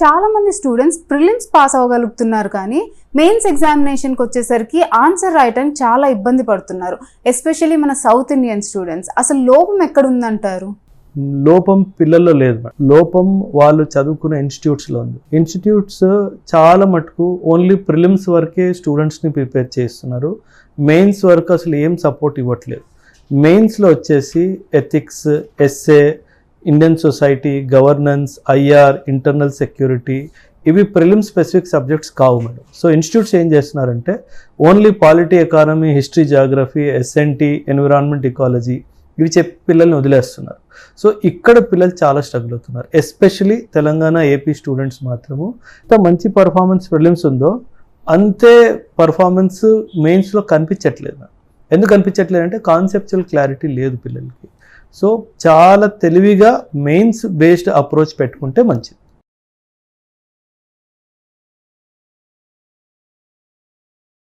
చాలా మంది students prelims pass అవ్వగలుగుతున్నారు కానీ మెయిన్స్ ఎగ్జామినేషన్కి వచ్చేసరికి ఆన్సర్ రాయటానికి చాలా ఇబ్బంది పడుతున్నారు. ఎస్పెషల్లీ మన సౌత్ ఇండియన్ స్టూడెంట్స్. అసలు లోపం ఎక్కడ ఉందంటారు? లోపం పిల్లల్లో లేదు, లోపం వాళ్ళు చదువుకునే ఇన్స్టిట్యూట్స్లో ఉంది. ఇన్స్టిట్యూట్స్ చాలా మటుకు ఓన్లీ ప్రిలిమ్స్ వరకే స్టూడెంట్స్ని ప్రిపేర్ చేస్తున్నారు. మెయిన్స్ వరకు అసలు ఏం సపోర్ట్ ఇవ్వట్లేదు. మెయిన్స్లో వచ్చేసి ethics, SA, Indian society, governance, IR, internal security, ఇవి ప్రిలిమ్స్ స్పెసిఫిక్ సబ్జెక్ట్స్ కావు మేడం. సో ఇన్స్టిట్యూట్స్ ఏం చేస్తున్నారంటే only polity, economy, history, geography, SNT, environment, ecology ఇవి చెప్పి పిల్లల్ని వదిలేస్తున్నారు. సో ఇక్కడ పిల్లలు చాలా స్ట్రగుల్ అవుతున్నారు. ఎస్పెషలీ తెలంగాణ, ఏపీ స్టూడెంట్స్ మాత్రము ఎంత మంచి పర్ఫార్మెన్స్ ప్రిలిమ్స్ ఉందో అంతే పర్ఫార్మెన్స్ మెయిన్స్లో కనిపించట్లేదు. ఎందుకు కనిపించట్లేదు అంటే కాన్సెప్చువల్ క్లారిటీ లేదు పిల్లలకి. సో చాలా తెలివిగా మెయిన్స్ బేస్డ్ అప్రోచ్ పెట్టుకుంటే మంచిది.